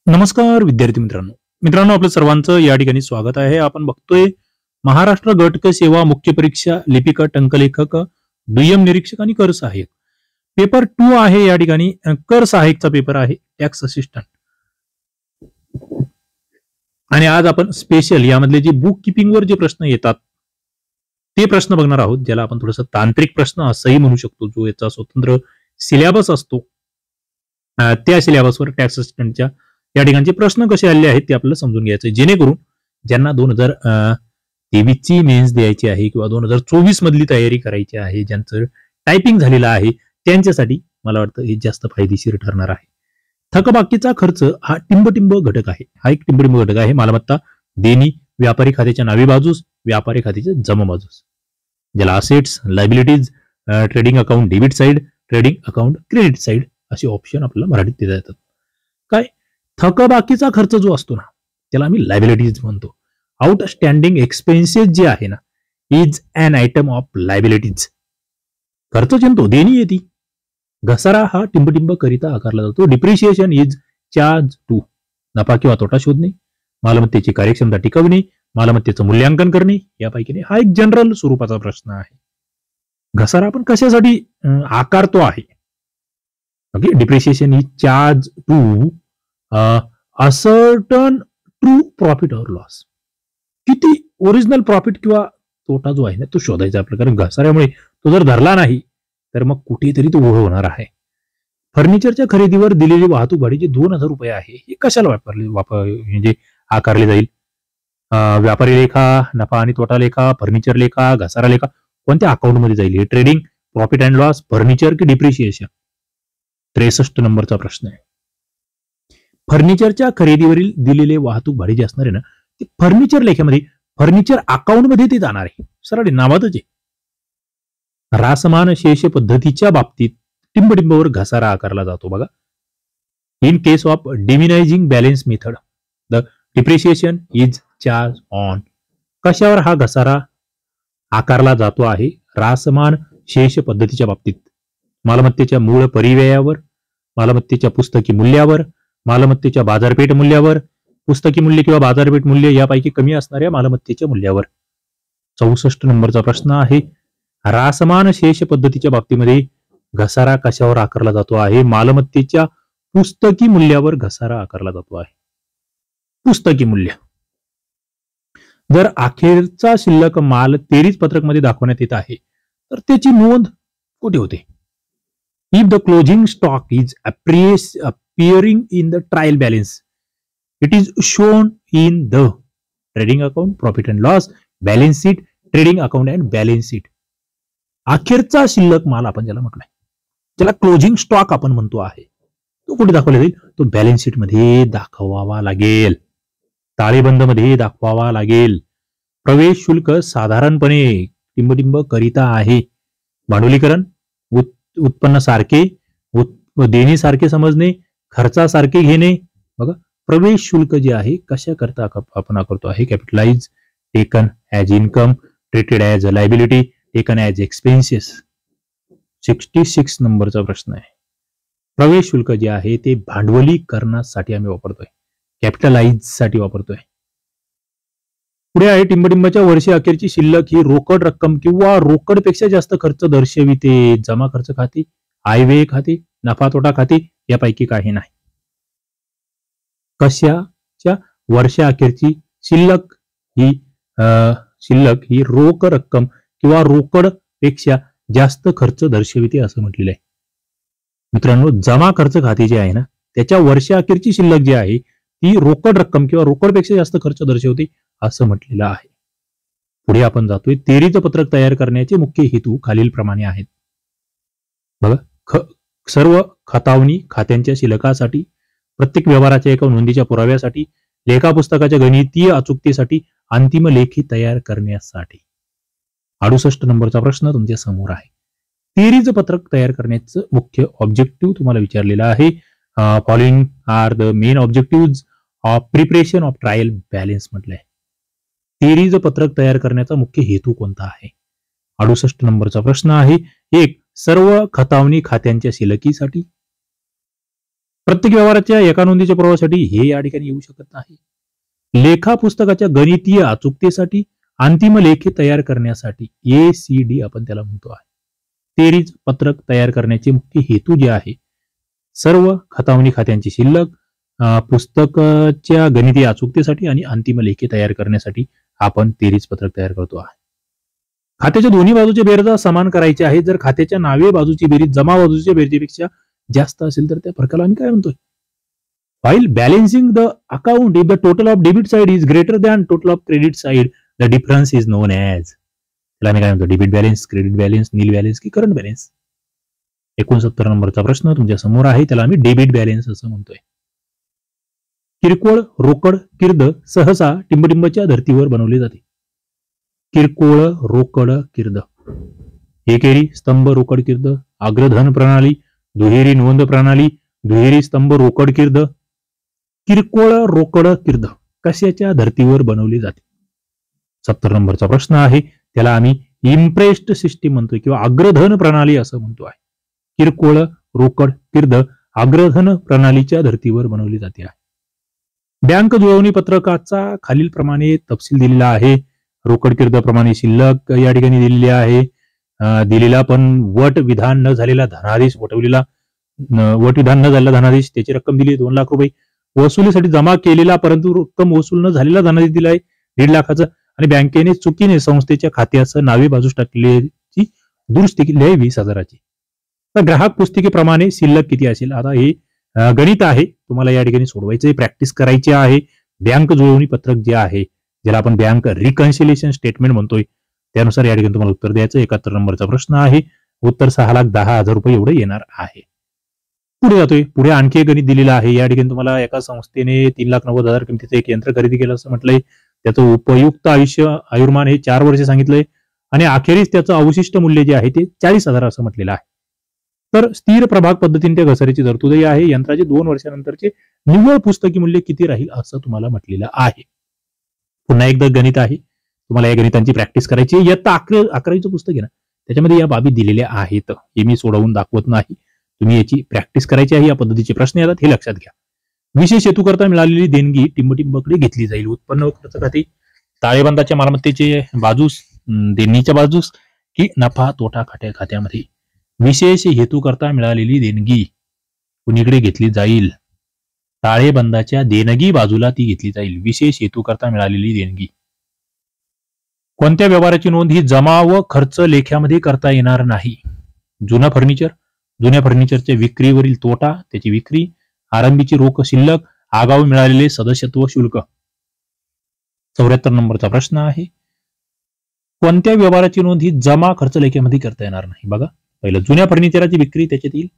नमस्कार विद्यार्थी मित्रांनो मित्रांनो आपलं सर्वांचं या ठिकाणी स्वागत आहे. आपण बघतोय महाराष्ट्र गटक सेवा मुख्य परीक्षा लिपिक टंकलेखक दुय्यम निरीक्षक आणि कर सहाय्यक पेपर 2 आहे. या ठिकाणी कर सहाय्यकचा पेपर आहे टॅक्स असिस्टंट. आणि आज आपण स्पेशल यामधले जे बुक किपिंग वर जे प्रश्न येतात ते प्रश्न बघणार आहोत, ज्याला आपण थोडंसं तांत्रिक प्रश्न असंही म्हणू शकतो. जो याचा स्वतंत्र सिलेबस असतो त्या सिलेबसवर टॅक्स असिस्टंटच्या या ठिकाणचे प्रश्न कसे आले आहेत ते आपल्याला समजून घ्यायचे, जेणेकरून ज्यांना 2023 ची मेन्स द्यायची आहे किंवा 2024 मधली तयारी करायची आहे, ज्यांचं टायपिंग झालेलं आहे त्यांच्यासाठी मला वाटतं हे जास्त फायदेशीर ठरणार आहे. थकबाकीचा खर्च हा टिंबटिंब घटक आहे. हा एक टिंबटिंब घटक आहे. मालमत्ता देणी व्यापारी खात्याच्या नावी बाजूस, व्यापारी खात्याच्या जमा बाजूस, ज्याला assets, liabilities, trading account debit side, trading account credit side असे ऑप्शन आपल्याला मराठीत देता येतात. काय थकबाकीचा खर्च जो असतो ना त्याला आम्ही लायबिलिटीज म्हणतो. आउटस्टँडिंग एक्सपेन्सेस जे आहे ना is an item of liabilities. खर्च चिंतो देणी येते. घसारा हा टिंबटिंब करिता आकारला जातो. Depreciation is charge to. नफा किंवा तोटा शोधणे, मालमत्तेची कार्यक्षमता टिकवणे, मालमत्तेचं मूल्यांकन करणे यापैकी हा एक जनरल स्वरूपाचा प्रश्न आहे. घसारा आपण कशासाठी आकारतो आहे? Okay, depreciation is charge to ascertain true profit और लॉस. किती ओरिजिनल प्रॉफिट किंवा तोटा जो आहे ना तो शोधायचा आपल्याला, कारण घसाऱ्यामुळे तो जर धरला नाही तर मग कुठेतरी तो ओढ होणार आहे. फर्निचरच्या खरेदीवर दिलेली वाहतूक भाडे 2000 रुपये आहे, हे कशाला म्हणजे आकारले जाईल? व्यापारी लेखा, नफा आणि तोटा लेखा, फर्निचर लेखा, घसारा लेखा कोणत्या अकाउंट मध्ये जाईल? हे trading, profit and loss, furniture की डिप्रिशिएशन? 63 नंबरचा प्रश्न आहे. फर्निचरच्या खरेदीवरील दिलेले वाहतूक भाडे जे असणार आहे ना ते फर्निचर लेख्यामध्ये, फर्निचर अकाउंट मध्ये ते जाणार आहे. सरळ नावातच आहे. रासमान शेष पद्धतीच्या बाबतीत टिंबटिंबवर घसारा आकारला जातो. बघा, in case of diminishing balance method the depreciation is charge on. कशावर हा घसारा आकारला जातो आहे? रासमान शेष पद्धतीच्या बाबतीत मालमत्तेच्या मूळ परिव्ययावर, मालमत्तेच्या पुस्तकी मूल्यावर, मालमत्तेच्या बाजारपेठ मूल्यावर, पुस्तकी मूल्य किंवा बाजारपेठ मूल्य यापैकी कमी असणाऱ्या मालमत्तेच्या मूल्यावर. 64 नंबरचा प्रश्न आहे. रासमान शेष पद्धतीच्या बाबतीमध्ये घसारा कशावर आकारला जातो आहे? मालमत्तेच्या पुस्तकी मूल्यावर घसारा आकारला जातो आहे. पुस्तकी मूल्य. जर अखेरचा शिल्लक माल तेरीच पत्रक मध्ये दाखवण्यात येत आहे तर त्याची नोंद कुठे होते? If the closing stock is appearing in the trial balance, it is shown in the trading account, profit and loss, balance sheet, trading account and balance sheet. अखेरचा शिल्लक माल आपण ज्याला म्हटलंय, ज्याला क्लोजिंग स्टॉक आपण म्हणतो आहे, तो कुठे दाखवला जाईल? तो बॅलन्स शीट मध्ये दाखवावा लागेल, ताळेबंद मध्ये दाखवावा लागेल. प्रवेश शुल्क साधारणपणे टिंबटिंब करिता आहे. भांडवलीकरण, उत्पन्न सारखे, देणी सारखे समजणे, खर्चासारखे घेणे. बघा, प्रवेश शुल्क जे आहे कशा करता आपण आकारतो आहे? Capitalise, taken as income, treated as a liability, taken as expenses. 66 नंबरचा प्रश्न आहे. प्रवेश शुल्क जे आहे ते भांडवलीकरणासाठी आम्ही वापरतोय, कॅपिटलाइज साठी वापरतोय. पुढे आहे टिंबटिंबाच्या वर्षी अखेरची शिल्लक ही रोकड रक्कम किंवा रोकडपेक्षा जास्त खर्च दर्शविते. जमा खर्च खाते, आयव्यय खाते, नफा तोटा खाते यापैकी काही नाही. कशाच्या वर्षा अखेरची शिल्लक ही रोख रक्कम किंवा रोकड पेक्षा जास्त खर्च दर्शविते असं म्हटलेलं आहे. मित्रांनो, जमा खर्च खाते जे आहे ना त्याच्या वर्षा अखेरची शिल्लक जी आहे ती रोकड रक्कम किंवा रोकडपेक्षा जास्त खर्च दर्शवते असं म्हटलेलं आहे. पुढे आपण जातोय. तेरीचं पत्रक तयार करण्याचे मुख्य हेतू खालील प्रमाणे आहेत. बघा, सर्व खतावणी खात्यांच्या शिल्लकासाठी, प्रत्येक व्यवहाराच्या एका नोंदीच्या पुराव्यासाठी, लेखा पुस्तकाच्या गणितीय अचूकतेसाठी, अंतिम लेखी तयार करण्यासाठी. 68 नंबरचा प्रश्न तुमच्या समोर आहे. तेरीचं पत्रक तयार करण्याचं मुख्य ऑब्जेक्टिव्ह तुम्हाला विचारलेला आहे. Following are the main objective of preparation of trial balance म्हटलंय. तेरीचं पत्रक तयार करण्याचा मुख्य हेतू कोणता आहे? 68 नंबरचा प्रश्न आहे. 1. सर्व खतावणी खात्यांच्या शिल्लकीसाठी. प्रत्येक व्यवहाराच्या एका नोंदीच्या पुराव्यासाठी हे या ठिकाणी येऊ शकत नाही. लेखा पुस्तकाच्या गणितीय अचूकतेसाठी अंतिम लेखे तयार करण्यासाठी ACD आपण त्याला म्हणतो आहे. तेरीज पत्रक तयार करण्याचे मुख्य हेतू जे आहे, सर्व खतावणी खात्यांची शिल्लक, पुस्तकाच्या गणितीय अचूकतेसाठी आणि अंतिम लेखे तयार करण्यासाठी आपण तेरीज पत्रक तयार करतो आहे. खात्याच्या दोन्ही बाजूच्या बेरजा समान करायच्या आहेत. जर खात्याच्या नावे बाजूची बेरीज जमा बाजूच्या बेरजेपेक्षा जास्त असेल तर त्या फरकाला आम्ही काय म्हणतोय? While balancing the account, if the total of debit side is greater than total of credit side, the difference is known as. त्याला आम्ही काय म्हणतो? डेबिट बॅलन्स, क्रेडिट बॅलन्स, नील बॅलन्स की करंट बॅलन्स. 69 नंबरचा प्रश्न तुमच्या समोर आहे, त्याला आम्ही डेबिट बॅलन्स असं म्हणतोय. किरकोळ रोकड किर्द सहसा टिंबटिंबच्या धर्तीवर बनवले जाते. किरकोळ रोकड किर्द, एकेरी स्तंभ रोकड किर्द, अग्रधन प्रणाली, दुहेरी नोंद प्रणाली, दुहेरी स्तंभ रोकड किर्द. किरकोळ रोकड किर्द कशाच्या धर्तीवर बनवली जाते? 70 नंबरचा प्रश्न आहे, त्याला आम्ही इम्प्रेस्ड सिस्टीम म्हणतोय किंवा अग्रधन प्रणाली असं म्हणतो आहे. किरकोळ रोकड किर्द अग्रधन प्रणालीच्या धर्तीवर बनवली जाते आहे. बँक जुळवणी पत्रकाचा खालील प्रमाणे तपशील दिलेला आहे. रोकड किर्द प्रमाणे शिल्लक या ठिकाणी दिलेली आहे. दिलेला पण वट विधान न झालेला धनादेश, वटविलेला वट विधान न झालेला धनादेश, त्याची रक्कम दिली 2 लाख रुपये. वसुलीसाठी जमा केलेला परंतु रक्कम वसूल न झालेला धनादेश दिला आहे 1.5 लाखाचा. आणि बँकेने चुकीने संस्थेच्या खात्याचं नावे बाजूस टाकलेली दुरुस्ती केली आहे 20,000ची. तर ग्राहक पुस्तिकेप्रमाणे शिल्लक किती असेल? आता हे गणित आहे, तुम्हाला या ठिकाणी सोडवायचं, प्रॅक्टिस करायची आहे. बँक जुळवणी पत्रक जे आहे, ज्याला आपण बँक रिकन्सिलेशन स्टेटमेंट म्हणतोय, त्यानुसार या ठिकाणी तुम्हाला उत्तर द्यायचं. 71 नंबरचा प्रश्न आहे, उत्तर 6,10,000 रुपये एवढं येणार आहे. पुढे जातोय, पुढे आणखी एक गणित दिलेलं आहे. या ठिकाणी तुम्हाला एका संस्थेने 3,90,000 किमतीचं एक यंत्र खरेदी केलं असं म्हटलंय. त्याचं उपयुक्त आयुर्मान हे 4 वर्ष सांगितलंय आणि अखेरीस त्याचं अवशिष्ट मूल्य जे आहे ते 40,000 असं म्हटलेलं आहे. तर स्थिर प्रभाग पद्धतीने त्या घसाऱ्याची तरतूदही आहे. यंत्राचे 2 वर्षानंतरचे निव्वळ पुस्तकी मूल्य किती राहील असं तुम्हाला म्हटलेलं आहे. पुन्हा एकदा गणित आहे, तुम्हाला या गणितांची प्रॅक्टिस करायची. इयत्ता 11वीचं पुस्तक आहे ना, त्याच्यामध्ये या बाबी दिलेल्या आहेत. हे मी सोडवून दाखवत नाही, तुम्ही याची प्रॅक्टिस करायची आहे. या पद्धतीचे प्रश्न येतात, हे लक्षात घ्या. विशेष हेतूकरता मिळालेली देणगी टिंबटिंबकडे घेतली जाईल. उत्पन्न व खर्च खाते ताळेबंदाच्या मालमत्तेचे बाजूस, देणगीच्या बाजूस की नफा तोटा खात्यामध्ये. विशेष हेतूकरता मिळालेली देणगी कुणीकडे घेतली जाईल? ताळेबंदाच्या देणगी बाजूला ती घेतली जाईल. विशेष हेतूकरता मिळालेली देणगी. कोणत्या व्यवहाराची नोंद ही जमा व खर्च लेख्यामध्ये करता येणार नाही? जुनं फर्निचर, जुन्या फर्निचरच्या विक्रीवरील तोटा, त्याची विक्री, आरंभीची रोख शिल्लक, आगाऊ मिळालेले सदस्यत्व शुल्क. 74 नंबरचा प्रश्न आहे, कोणत्या व्यवहाराची नोंद ही जमा खर्च लेख्यामध्ये करता येणार नाही? बघा, पहिलं जुन्या फर्निचरची विक्री त्याच्यात येईल,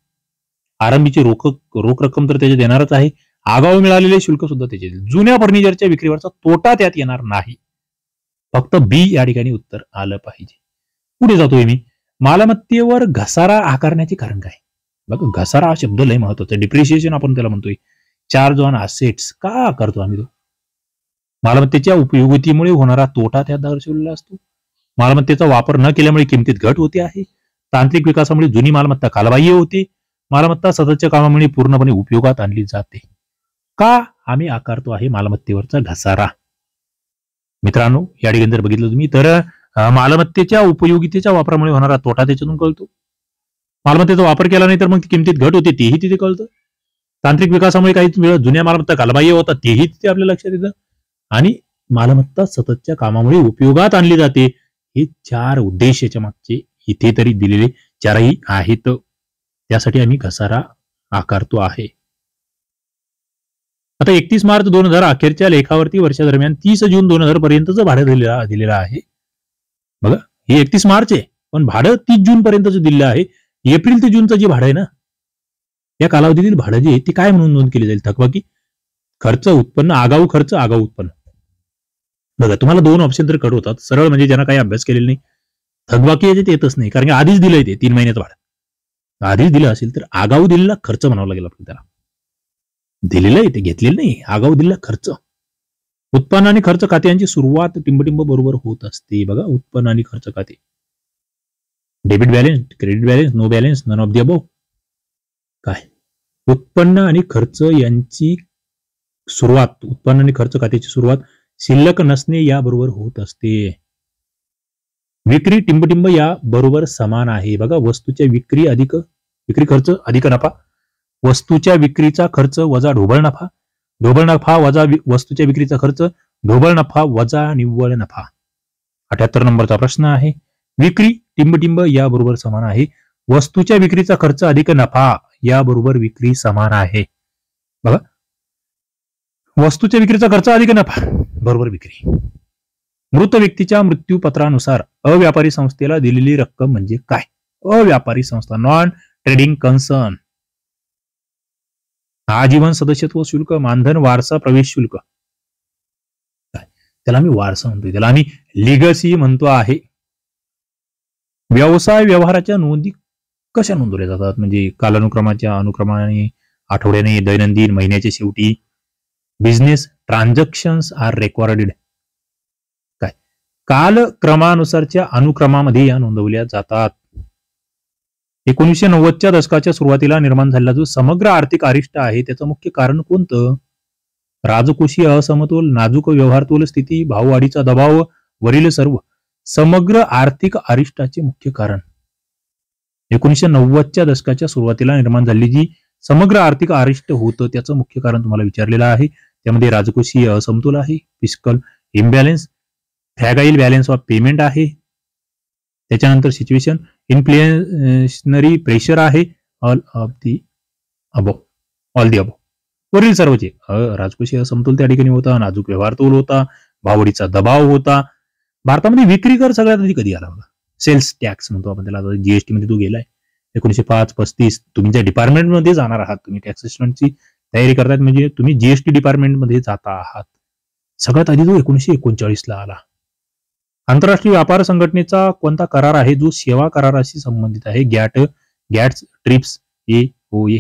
आरंभीची रोख रक्कम तर त्याच्यात येणारच आहे, आगाऊ मिळालेले शुल्क सुद्धा त्याच्यात येईल. जुन्या फर्निचरच्या विक्रीवरचा तोटा त्यात येणार नाही. फक्त बी या ठिकाणी उत्तर आलं पाहिजे. पुढे जातोय मी, मालमत्तेवर घसारा आकारण्याचे कारण काय? बघा, घसारा हा शब्द लय महत्वाचा. डिप्रिशिएशन आपण त्याला म्हणतोय. चार्ज ऑन असेट्स का करतो आम्ही? तो मालमत्तेच्या उपयोगितेमुळे होणारा तोटा त्यात दर्शवलेला असतो. मालमत्तेचा वापर न केल्यामुळे किमतीत घट होते आहे. तांत्रिक विकासामुळे जुनी मालमत्ता कालबाह्य होते. मालमत्ता सततच्या कामामुळे पूर्णपणे उपयोगात आणली जाते. का आम्ही आकारतो आहे मालमत्तेवरचा घसारा? मित्रांनो, या ठिकाणी जर बघितलं तुम्ही तर मालमत्तेच्या उपयोगितेच्या वापरामुळे होणारा तोटा त्याच्यातून कळतो. मालमत्तेचा वापर केला नाही तर मग किमतीत घट होते, तेही तिथे कळतं. तांत्रिक विकासामुळे काही वेळ जुन्या मालमत्ता कालबाह्य होतात, तेही तिथे आपल्या लक्षात येतं. आणि मालमत्ता सततच्या कामामुळे उपयोगात आणली जाते. हे 4 उद्देश याच्या मागचे इथे तरी दिलेले 4ही आहेत. त्यासाठी आम्ही घसारा आकारतो आहे. आता 31 मार्च 2000 अखेरच्या लेखावरती वर्षादरम्यान 30 जून 2000 पर्यंतचं भाडं दिलेलं आहे. बघा, हे 31 मार्च आहे, पण भाडं 30 जून पर्यंतचं दिलेलं आहे. एप्रिल ते जूनचं जे भाडं आहे ना, या कालावधीतील भाडं जे आहे ते काय म्हणून नोंद केली जाईल? थकबाकी, खर्च, उत्पन्न, आगाऊ खर्च, आगाऊ उत्पन्न. बघा, तुम्हाला 2 ऑप्शन तर कट होतात. सरळ म्हणजे ज्यांना काही अभ्यास केलेला नाही, थकबाकी याच्यात येतच नाही, कारण की आधीच दिलंय ते 3 महिन्याचं भाडं. आधीच दिलं असेल तर आगाऊ दिलेला खर्च म्हणावं लागेल आपल्याला. त्याला दिलेलं आहे ते, घेतलेलं नाही, आगाऊ दिलेला खर्च. उत्पन्न आणि खर्च खात्यांची सुरुवात टिंबटिंब बरोबर होत असते. बघा, उत्पन्न आणि खर्च खाते. Debit balance, credit balance, no balance, none of the above. काय उत्पन्न आणि खर्च यांची सुरुवात, उत्पन्न आणि खर्च खात्याची सुरुवात शिल्लक नसणे याबरोबर होत असते. विक्री टिंबटिंब या बरोबर समान आहे. बघा, वस्तूच्या विक्री खर्च अधिक नफा, वस्तूच्या विक्रीचा खर्च वजा ढोबळ नफा वजा वस्तूच्या विक्रीचा खर्च, ढोबळ नफा वजा निव्वळ नफा. 78 नंबरचा प्रश्न आहे. विक्री टिंबटिंब या बरोबर समान आहे. वस्तूच्या विक्रीचा खर्च अधिक नफा या बरोबर विक्री समान आहे. बघा, वस्तूच्या विक्रीचा खर्च अधिक नफा बरोबर विक्री. मृत व्यक्तीच्या मृत्यूपत्रानुसार अव्यापारी संस्थेला दिलेली रक्कम म्हणजे काय? अव्यापारी संस्था, नॉन ट्रेडिंग कन्सर्न. आजीवन सदस्यत्व शुल्क, मानधन, वारसा, प्रवेश शुल्क. त्याला आम्ही वारसा म्हणतोय, त्याला आम्ही लिगसी म्हणतो आहे. व्यवसाय व्यवहाराच्या नोंदी कशा नोंदवल्या जातात? म्हणजे कालानुक्रमाच्या अनुक्रमाने, आठवड्याने, दैनंदिन, महिन्याच्या शेवटी. Business transactions are recorded. काय? कालक्रमानुसारच्या अनुक्रमामध्ये या नोंदवल्या जातात. 1990च्या दशकाच्या सुरुवातीला निर्माण झालेला जो समग्र आर्थिक अरिष्ट आहे त्याचं मुख्य कारण कोणतं? राजकोषीय असमतोल, नाजूक व्यवहारतोल स्थिती, भाववाढीचा दबाव, वरील सर्व. समग्र आर्थिक अरिष्टाचे मुख्य कारण. 1990च्या दशकाच्या सुरुवातीला निर्माण झालेली जी समग्र आर्थिक अरिष्ट होतं त्याचं मुख्य कारण तुम्हाला विचारलेलं आहे. त्यामध्ये राजकोषीय असमतोल आहे, fiscal imbalance, fragile balance of payment आहे, त्याच्यानंतर सिच्युएशन इन्फ्लेशनरी प्रेशर आहे, ऑल दी अबो. वरील सर्वचे. राजकोषीय असमतोल त्या ठिकाणी होता, नाजूक व्यवहार तोल होता, भाववाढीचा दबाव होता. भारतामध्ये विक्री कर सगळ्यात आधी कधी आला बघा? सेल्स टॅक्स म्हणतो आपण त्याला, जीएसटी मध्ये तो गेलाय 1905-35. तुम्ही ज्या डिपार्टमेंट मध्ये जाणार आहात, तुम्ही टॅक्स असिस्टंटची तयारी करतायत म्हणजे तुम्ही जीएसटी डिपार्टमेंट मध्ये जाता आहात. सगळ्यात आधी तो 1939ला आला. आंतरराष्ट्रीय व्यापार संघटनेचा कोणता करार आहे जो सेवा कराराशी संबंधित आहे? Gets, trips, AOA.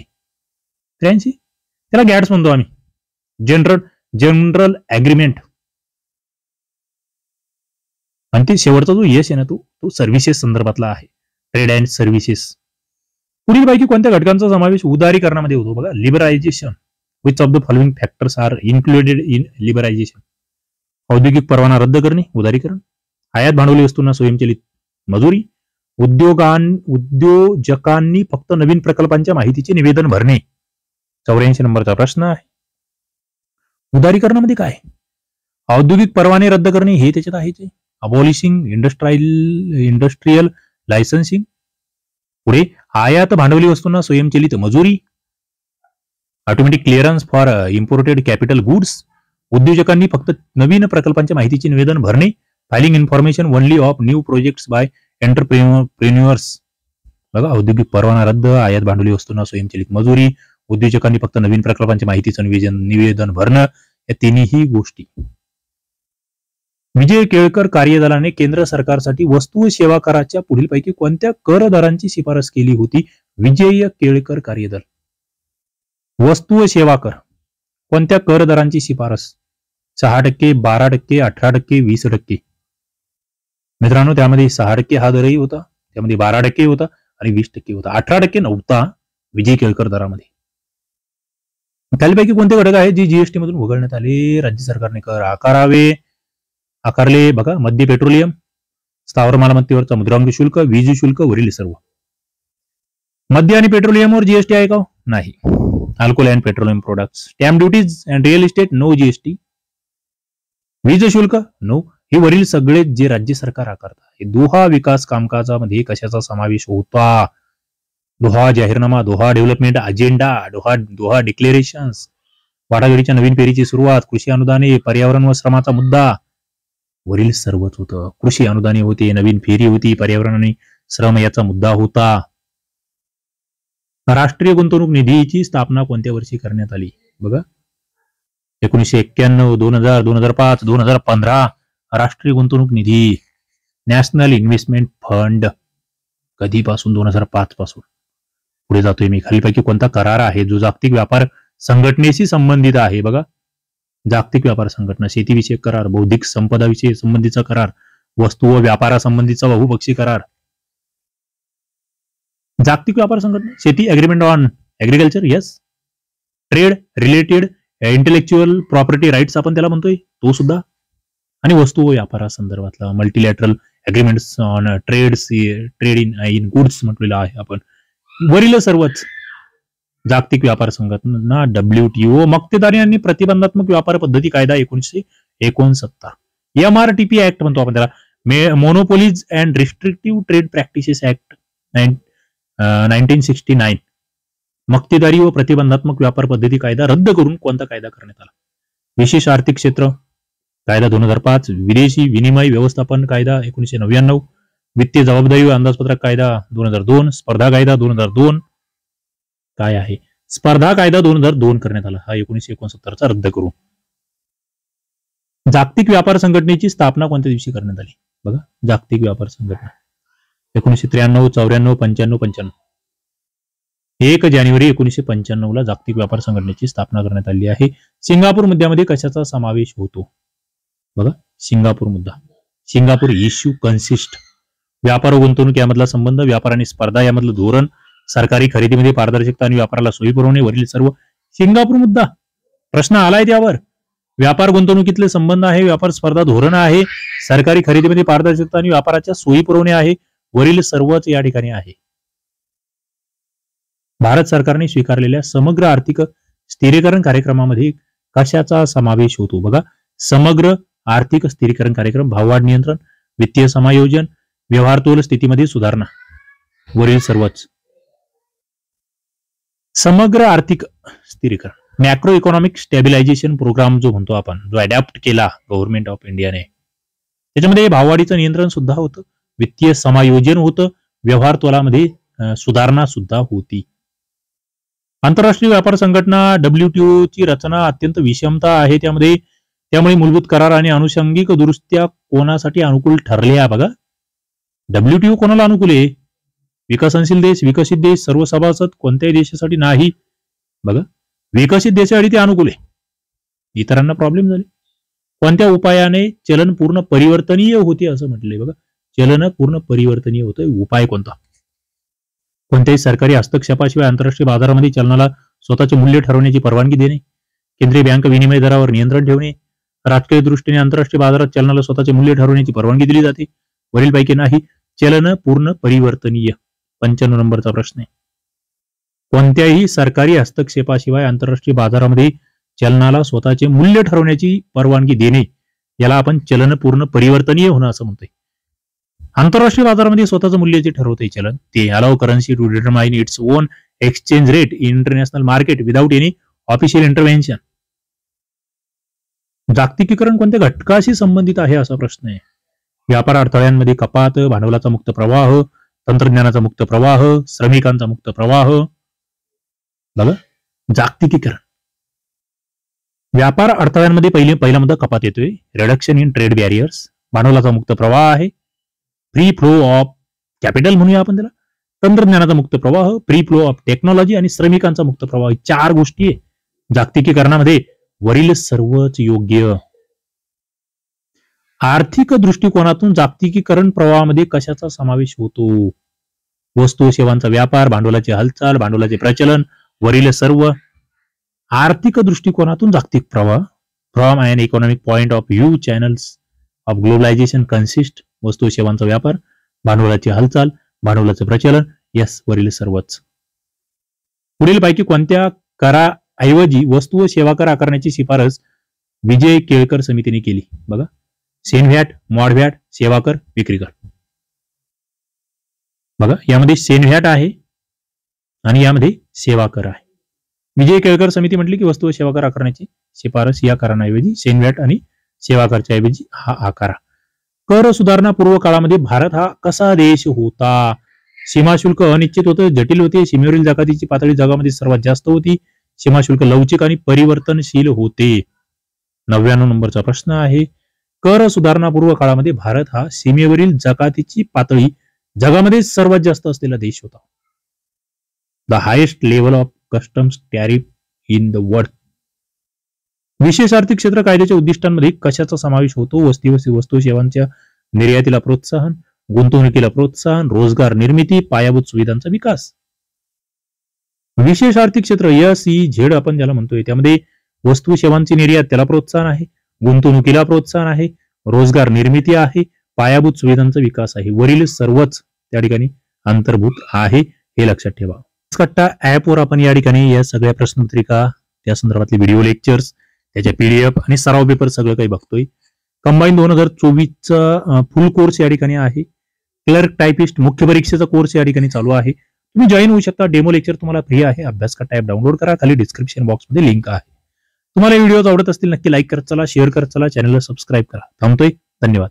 83. त्याला गॅट्स म्हणतो आम्ही, जनरल अग्रीमेंट. आणि ते शेवटचा जो यश आहे ना तो सर्व्हिसेस संदर्भातला आहे, ट्रेड अँड सर्व्हिसेस. पुढील पैकी कोणत्या घटकांचा समावेश उदारीकरणामध्ये होतो? बघा, liberalisation. Which of the following factors are included in liberalisation? औद्योगिक परवाना रद्द करणे, उदारीकरण. आयात भांडवली वस्तूंना स्वयंचलित मजुरी. उद्योजकांनी फक्त नवीन प्रकल्पांच्या माहितीचे निवेदन भरणे. 84 नंबरचा प्रश्न आहे. उदारीकरणामध्ये काय? औद्योगिक परवाने रद्द करणे हे त्याच्यात आहे. Abolishing industrial licensing. पुढे आयात भांडवली वस्तूंना स्वयंचलित मजुरी. Automatic clearance for imported capital goods. उद्योजकांनी फक्त नवीन प्रकल्पांच्या माहितीचे निवेदन भरणे. Filing information only of new projects by entrepreneurs. बघा, औद्योगिक परवाना रद्द, आयात भांडवली वस्तूंना स्वयंचलित मजुरी, उद्योजकांनी फक्त नवीन प्रकल्पांच्या माहितीचं निवेदन भरणं, या तिन्ही गोष्टी. विजय केळकर कार्यदलाने केंद्र सरकारसाठी वस्तू व सेवा कराच्या पुढीलपैकी कोणत्या कर दरांची शिफारस केली होती? विजय केळकर कार्यदल. वस्तू व सेवा कर कोणत्या कर दरांची शिफारस? 6%, 12%, 18%, 20%. मित्रांनो, त्यामध्ये 6% हा दरही होता, त्यामध्ये 12% होता आणि 20% होता. 18% नव्हता विजय केळकर दरामध्ये. त्यापैकी कोणते घटक आहेत जे जीएसटी मधून वगळण्यात आले? राज्य सरकारने कर आकारले. बघा, मद्य, पेट्रोलियम, स्थावर मालमत्तेवरचा मुद्रांक शुल्क, वीज शुल्क, वरील सर्व. मद्य आणि पेट्रोलियमवर जीएसटी आहे का? नाही. Alcohol and petroleum products. Stamp duties and real estate, no GST. वीज शुल्क, नो. हे वरील सगळे जे राज्य सरकार आकारतात. दोहा विकास कामकाजामध्ये कशाचा समावेश होता? दोहा जाहीरनामा, Doha development agenda, Doha declarations, वाटाघाटीच्या नवीन फेरीची सुरुवात, कृषी अनुदाने, पर्यावरण व श्रमाचा मुद्दा, वरील सर्वच होतं. कृषी अनुदाने होते, नवीन फेरी होती, पर्यावरण आणि श्रम याचा मुद्दा होता. राष्ट्रीय गुंतवणूक निधीची स्थापना कोणत्या वर्षी करण्यात आली? बघा, 1991, 2000, 2005, 2015. राष्ट्रीय गुंतवणूक निधी, नॅशनल इन्व्हेस्टमेंट फंड. कधीपासून? 2005 पासून. पुढे जातोय मी. खालीपैकी कोणता करार आहे जो जागतिक व्यापार संघटनेशी संबंधित आहे? बघा, जागतिक व्यापार संघटना. शेतीविषयक करार, बौद्धिक संपदा विषयी संबंधीचा करार, वस्तू व व्यापारासंबंधीचा बहुपक्षी करार. जागतिक व्यापार संघटना. शेती, agreement on agriculture, yes. Trade related intellectual property rights आपण त्याला म्हणतोय, तो सुद्धा. आणि वस्तू व व्यापारासंदर्भातला multilateral agreements on trade in goods म्हटलेलं आहे आपण. वरील सर्वच जागतिक व्यापार संघटना WTO, मक्तेदारी आणि प्रतिबंधात्मक व्यापार पद्धती कायदा 1969, MRTP ऍक्ट म्हणतो आपण त्याला, monopolies and restrictive trade practices act 1969, मक्तेदारी व प्रतिबंधात्मक व्यापार पद्धती कायदा रद्द करून कोणता कायदा करण्यात आला? विशेष आर्थिक क्षेत्र कायदा 2005, विदेशी विनिमय व्यवस्थापन कायदा 1999, वित्तीय जबाबदारी व अंदाजपत्रक कायदा 2002, स्पर्धा कायदा 2002. काय आहे? स्पर्धा कायदा 2002 करण्यात आला, हा 1969चा रद्द करून. जागतिक व्यापार संघटनेची स्थापना कोणत्या दिवशी करण्यात आली? बघा, जागतिक व्यापार संघटना 1993, 94, 95, 95. 1 जानेवारी 1995 ला जागतिक व्यापार संघटनेची स्थापना करण्यात आली आहे. सिंगापूर मुद्द्यामध्ये कशाचा समावेश होतो? बघा, सिंगापूर मुद्दा, सिंगापूर इश्यू कन्सिस्ट, व्यापार व गुंतवणूक यामधला संबंध, व्यापार आणि स्पर्धा यामधलं धोरण, सरकारी खरेदीमध्ये पारदर्शकता आणि व्यापाराला सोयी पुरवणे, वरील सर्व. सिंगापूर मुद्दा प्रश्न आलाय त्यावर. व्यापार गुंतवणुकीतले संबंध आहे, व्यापार स्पर्धा धोरण आहे, सरकारी खरेदीमध्ये पारदर्शकता आणि व्यापाराच्या सोयी पुरवणे आहे, वरील सर्वच या ठिकाणी आहे. भारत सरकारने स्वीकारलेल्या समग्र आर्थिक स्थिरीकरण कार्यक्रमामध्ये कशाचा समावेश होतो? बघा, समग्र आर्थिक स्थिरीकरण कार्यक्रम, भाववाढ नियंत्रण, वित्तीय समायोजन, व्यवहार तोल स्थितीमध्ये सुधारणा, वरील सर्वच. समग्र आर्थिक स्थिरीकरण, मॅक्रो इकॉनॉमिक स्टॅबिलायझेशन प्रोग्राम जो म्हणतो आपण, जो अडॅप्ट केला गव्हर्नमेंट ऑफ इंडियाने, त्याच्यामध्ये भाववाढीचं नियंत्रण सुद्धा होतं, वित्तीय समायोजन होतं, व्यवहार तोलामध्ये सुधारणा सुद्धा होती. आंतरराष्ट्रीय व्यापार संघटना WTO ची रचना अत्यंत विषमता आहे त्यामुळे मूलभूत करार आणि अनुषंगिक दुरुस्त्या कोणासाठी अनुकूल ठरल्या? बघा, WTO कोणाला अनुकूल आहे? विकसनशील देश, विकसित देश, सर्व सभासद, कोणत्याही देशासाठी नाही. बघा, विकसित देशासाठी ते अनुकूल आहे, इतरांना प्रॉब्लेम झाले. कोणत्या उपायाने चलन पूर्ण परिवर्तनीय होते असं म्हटलंय? बघा, चलन पूर्ण परिवर्तनीय होतं, उपाय कोणता? कोणत्याही सरकारी हस्तक्षेपाशिवाय आंतरराष्ट्रीय बाजारामध्ये चलनाला स्वतःचे मूल्य ठरवण्याची परवानगी देणे, केंद्रीय बँक विनिमय दरावर नियंत्रण ठेवणे, राजकीय दृष्टीने आंतरराष्ट्रीय बाजारात चलनाला स्वतःचे मूल्य ठरवण्याची परवानगी दिली जाते, वरीलपैकी नाही. चलन पूर्ण परिवर्तनीय, 95 नंबरचा प्रश्न आहे. कोणत्याही सरकारी हस्तक्षेपाशिवाय आंतरराष्ट्रीय बाजारामध्ये चलनाला स्वतःचे मूल्य ठरवण्याची परवानगी देणे, याला आपण चलन पूर्ण परिवर्तनीय होणं असं म्हणतोय. आंतरराष्ट्रीय बाजारामध्ये स्वतःचं मूल्य जे ठरवतंय चलन, ते allow currency to determine its own exchange rate in international market without any official intervention. जागतिकीकरण कोणत्या घटकाशी संबंधित आहे असा प्रश्न आहे? व्यापार अडथळ्यांमध्ये कपात, भांडवलाचा मुक्त प्रवाह, तंत्रज्ञानाचा मुक्त प्रवाह, श्रमिकांचा मुक्त प्रवाह. बघा, जागतिकीकरण, व्यापार अडथळ्यांमध्ये पहिला मुद्दा कपात येतोय, रिडक्शन इन ट्रेड बॅरियर्स, भांडवलाचा मुक्त प्रवाह आहे, फ्री फ्लो ऑफ कॅपिटल म्हणूया आपण त्याला, तंत्रज्ञानाचा मुक्त प्रवाह, फ्री फ्लो ऑफ टेक्नॉलॉजी आणि श्रमिकांचा मुक्त प्रवाह. 4 गोष्टी आहे जागतिकीकरणामध्ये, वरील सर्वच योग्य. आर्थिक दृष्टिकोनातून जागतिकीकरण प्रवाहामध्ये कशाचा समावेश होतो? वस्तू व सेवांचा व्यापार, भांडवलाची हालचाल, भांडवलाचे प्रचलन, वरील सर्व. आर्थिक दृष्टिकोनातून जागतिक प्रवाह, from an economic point of view channels of globalisation consist, वस्तू व सेवांचा व्यापार, भांडवलाची हालचाल, भांडवलाचे प्रचलन, यस, वरील सर्वच. पुढील पैकी कोणत्या कराऐवजी वस्तू व सेवा कर आकारण्याची शिफारस विजय केळकर समितीने केली? बघा, सेनव्हॅट, मॉडव्हॅट, सेवा कर, विक्री कर. बघा, यामध्ये सेनव्हॅट आहे आणि यामध्ये सेवा कर आहे. विजय केळकर समिती म्हटली की वस्तू व सेवा कर आकारण्याची शिफारस या करांऐवजी सेनव्हॅट आणि सेवा करच्या ऐवजी हा आकारा. कर सुधारणा पूर्व काळामध्ये भारत हा कसा देश होता? सीमाशुल्क अनिश्चित होतं, जटिल होते, सीमेवरील जकातीची पातळी जगामध्ये सर्वात जास्त होती, सीमाशुल्क लवचिक आणि परिवर्तनशील होते. 99 नंबरचा प्रश्न आहे. कर सुधारणा पूर्व काळामध्ये भारत हा सीमेवरील जकातीची पातळी जगामध्ये सर्वात जास्त असलेला देश होता. The highest level of customs tariff in the world. विशेष आर्थिक क्षेत्र कायद्याच्या उद्दिष्टांमध्ये कशाचा समावेश होतो? वस्तू सेवांच्या निर्यातीला प्रोत्साहन, गुंतवणुकीला प्रोत्साहन, रोजगार निर्मिती, पायाभूत सुविधांचा विकास. विशेष आर्थिक क्षेत्र SEZ आपण ज्याला म्हणतोय, त्यामध्ये वस्तू सेवांची निर्यात त्याला प्रोत्साहन आहे, गुंतवणुकीला प्रोत्साहन आहे, रोजगार निर्मिती आहे, पायाभूत सुविधांचा विकास आहे. वरील सर्वच त्या ठिकाणी अंतर्भूत आहे, हे लक्षात ठेवा. कट्टा ऍपवर आपण या ठिकाणी या सगळ्या प्रश्नपत्रिका, त्या संदर्भातले व्हिडिओ लेक्चर्स, त्याच्या PDF आणि सराव पेपर सगळं काही बघतोय. कंबाईन 2024चा फुल कोर्स या ठिकाणी आहे. क्लर्क टायपिस्ट मुख्य परीक्षेचा कोर्स या ठिकाणी चालू आहे. तुम्ही जॉईन होऊ शकता. डेमो लेक्चर तुम्हाला फ्री आहे. अभ्यास कट्टा ॲप डाउनलोड करा. खाली डिस्क्रिप्शन बॉक्समध्ये लिंक आहे. तुम्हाला व्हिडिओज आवडत असतील नक्की लाईक करत चला, शेअर करत चला, चॅनलला सबस्क्राईब करा. थांबतोय. धन्यवाद.